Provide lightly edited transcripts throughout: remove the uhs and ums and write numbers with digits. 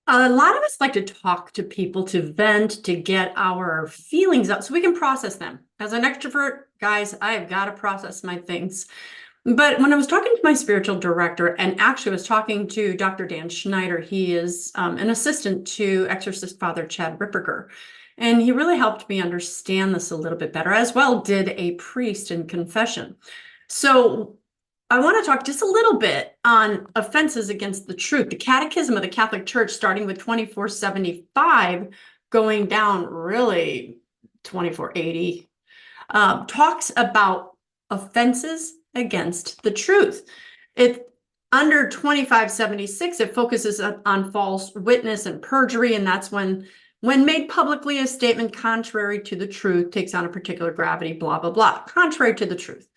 A lot of us like to talk to people, to vent, to get our feelings out so we can process them. As an extrovert, guys, I've got to process my things. But when I was talking to my spiritual director, and actually was talking to Dr. Dan Schneider, he is an assistant to exorcist Father Chad Ripperger. And he really helped me understand this a little bit better, as well did a priest in confession. So I want to talk just a little bit on offenses against the truth. The Catechism of the Catholic Church, starting with 2475, going down really 2480, talks about offenses against the truth. It under 2576, it focuses on false witness and perjury, and that's when made publicly, a statement contrary to the truth takes on a particular gravity, blah, blah, blah, contrary to the truth.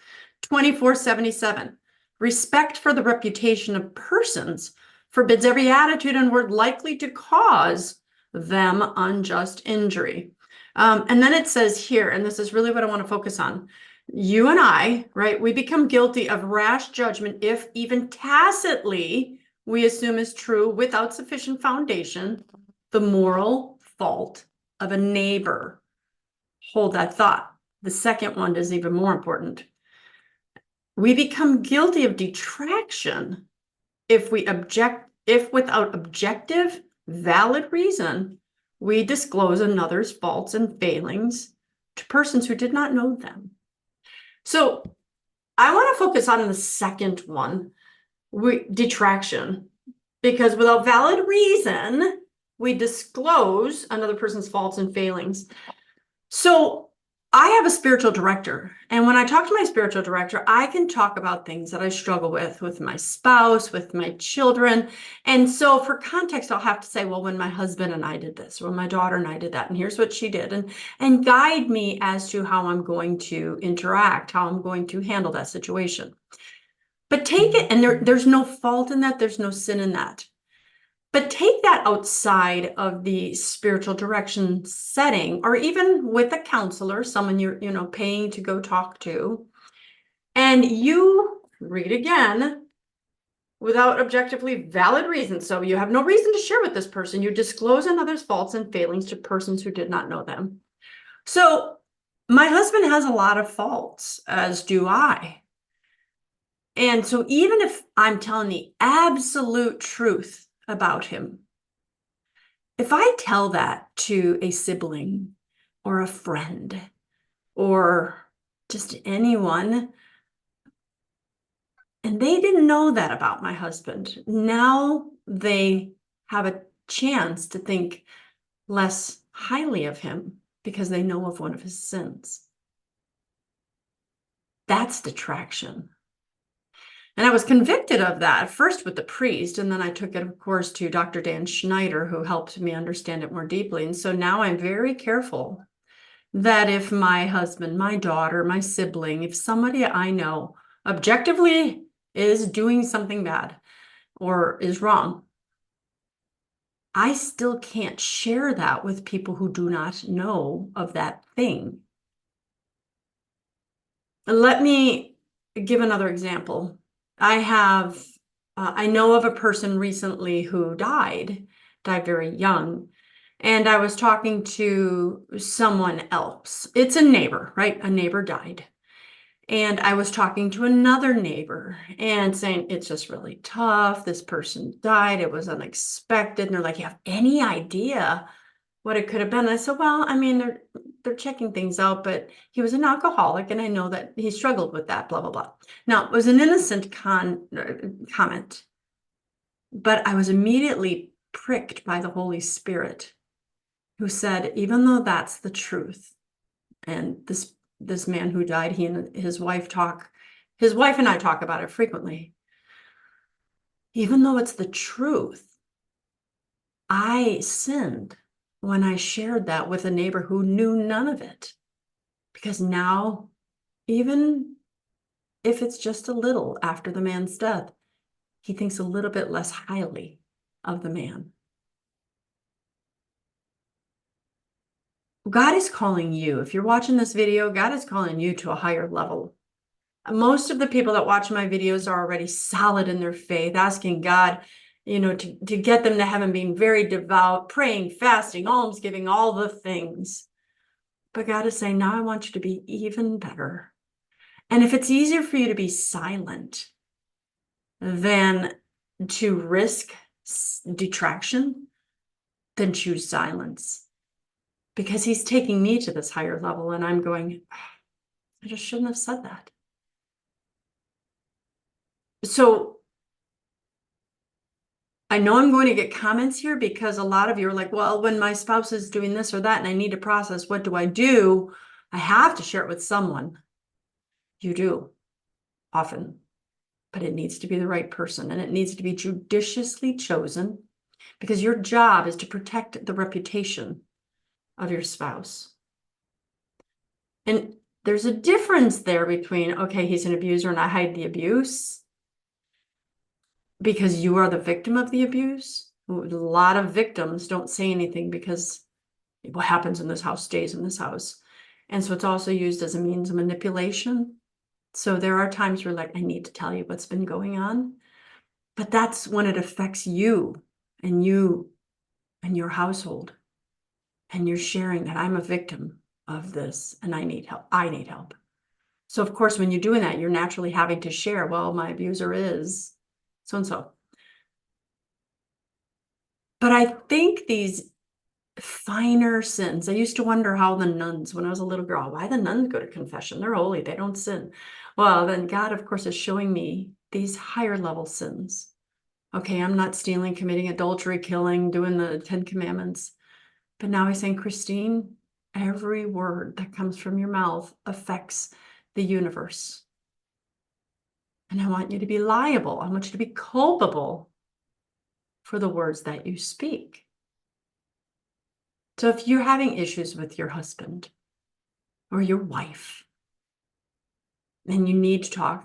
2477, respect for the reputation of persons forbids every attitude and word likely to cause them unjust injury. And then it says here, and this is really what I want to focus on, you and I, right, we become guilty of rash judgment if even tacitly we assume is true without sufficient foundation the moral fault of a neighbor. Hold that thought. The second one is even more important. We become guilty of detraction if without objective, valid reason, we disclose another's faults and failings to persons who did not know them. So I want to focus on the second one, detraction, because without valid reason, we disclose another person's faults and failings. So I have a spiritual director, and when I talk to my spiritual director, I can talk about things that I struggle with my spouse, with my children. And so for context, I'll have to say, well, when my husband and I did this, or my daughter and I did that, and here's what she did, and guide me as to how I'm going to interact, how I'm going to handle that situation. But take it, and there's no fault in that, there's no sin in that. But take that outside of the spiritual direction setting, or even with a counselor, someone you're, paying to go talk to, and you read again without objectively valid reason. So you have no reason to share with this person. You disclose another's faults and failings to persons who did not know them. So my husband has a lot of faults, as do I. And so even if I'm telling the absolute truth about him, if I tell that to a sibling or a friend or just anyone, and they didn't know that about my husband, now they have a chance to think less highly of him because they know of one of his sins. That's detraction. And I was convicted of that first with the priest, and then I took it, of course, to Dr. Dan Schneider, who helped me understand it more deeply. And so now I'm very careful that if my husband, my daughter, my sibling, if somebody I know objectively is doing something bad or is wrong, I still can't share that with people who do not know of that thing. Let me give another example. I know of a person recently who died very young. And I was talking to someone else. It's a neighbor, right? A neighbor died. And I was talking to another neighbor and saying, it's just really tough. This person died. It was unexpected. And they're like, you have any idea what it could have been? And I said, well, I mean, they're checking things out, but he was an alcoholic, and I know that he struggled with that, blah, blah, blah. Now, it was an innocent comment, but I was immediately pricked by the Holy Spirit, who said, even though that's the truth, and this man who died, he and his wife and I talk about it frequently. Even though it's the truth, I sinned when I shared that with a neighbor who knew none of it. Because now, even if it's just a little after the man's death, he thinks a little bit less highly of the man. God is calling you. If you're watching this video, God is calling you to a higher level. Most of the people that watch my videos are already solid in their faith, asking God, to get them to heaven, being very devout, praying, fasting, alms giving, all the things. But God is saying, now I want you to be even better. And if it's easier for you to be silent than to risk detraction, then choose silence. Because he's taking me to this higher level, and I'm going, I just shouldn't have said that. So I know I'm going to get comments here because a lot of you are like, well, when my spouse is doing this or that and I need to process, what do? I have to share it with someone. You do, often, but it needs to be the right person, and it needs to be judiciously chosen, because your job is to protect the reputation of your spouse. And there's a difference there between, okay, he's an abuser and I hide the abuse because you are the victim of the abuse. A lot of victims don't say anything because what happens in this house stays in this house. And so it's also used as a means of manipulation. So there are times where, like, I need to tell you what's been going on, but that's when it affects you and your household. And you're sharing that I'm a victim of this and I need help. I need help. So of course, when you're doing that, you're naturally having to share, well, my abuser is so and so. But I think these finer sins, I used to wonder how the nuns, when I was a little girl, why the nuns go to confession? They're holy, they don't sin. Well, then God, of course, is showing me these higher level sins. Okay, I'm not stealing, committing adultery, killing, doing the 10 Commandments. But now he's saying, Christine, every word that comes from your mouth affects the universe. And I want you to be liable. I want you to be culpable for the words that you speak. So if you're having issues with your husband or your wife, and you need to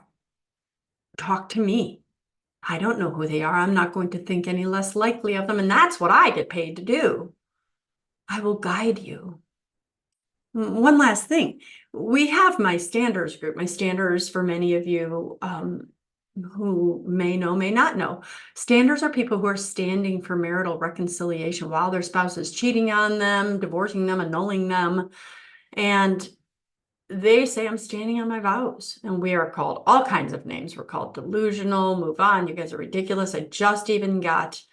talk to me. I don't know who they are. I'm not going to think any less likely of them. And that's what I get paid to do. I will guide you. One last thing. We have my standers group. My standers, for many of you who may know, may not know. Standers are people who are standing for marital reconciliation while their spouse is cheating on them, divorcing them, annulling them. And they say, I'm standing on my vows. And we are called all kinds of names. We're called delusional, move on, you guys are ridiculous. I just even got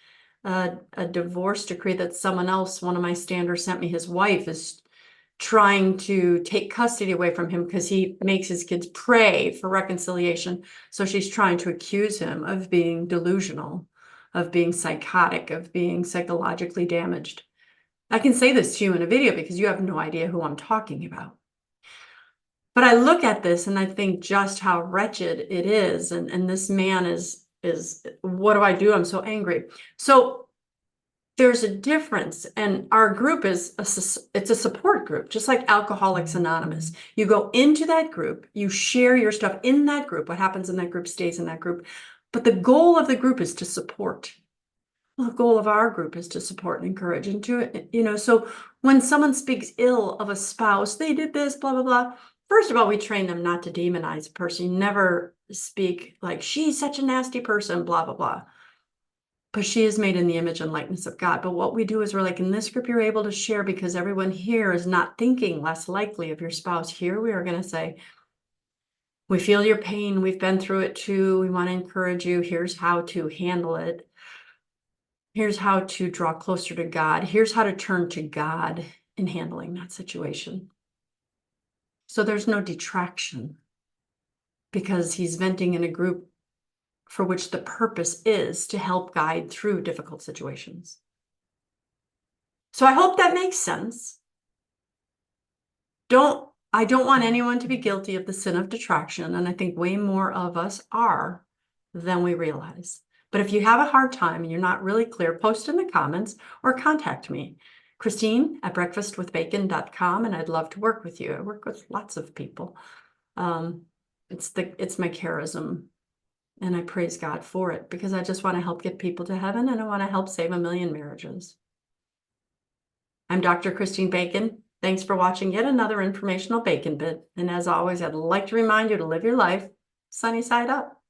a divorce decree that someone else, one of my standers, sent me. His wife is trying to take custody away from him because he makes his kids pray for reconciliation. So she's trying to accuse him of being delusional, of being psychotic, of being psychologically damaged. I can say this to you in a video because you have no idea who I'm talking about. But I look at this and I think just how wretched it is. And this man is, what do I do? I'm so angry. So there's a difference, and our group is it's a support group, just like Alcoholics Anonymous. You go into that group, you share your stuff in that group. What happens in that group stays in that group. But the goal of the group is to support. Well, the goal of our group is to support and encourage and to, so when someone speaks ill of a spouse, they did this, blah, blah, blah. First of all, we train them not to demonize a person. You never speak like, she's such a nasty person, blah, blah, blah. But she is made in the image and likeness of God. But what we do is we're like, in this group, you're able to share because everyone here is not thinking less likely of your spouse. Here we are going to say, we feel your pain. We've been through it too. We want to encourage you. Here's how to handle it. Here's how to draw closer to God. Here's how to turn to God in handling that situation. So there's no detraction because he's venting in a group for which the purpose is to help guide through difficult situations. So I hope that makes sense. I don't want anyone to be guilty of the sin of detraction, and I think way more of us are than we realize. But if you have a hard time and you're not really clear, post in the comments or contact me, Christine@breakfastwithbacon.com, and I'd love to work with you. I work with lots of people. It's my charism. And I praise God for it because I just want to help get people to heaven, and I want to help save 1 million marriages. I'm Dr. Christine Bacon. Thanks for watching yet another informational Bacon Bit. And as always, I'd like to remind you to live your life sunny side up.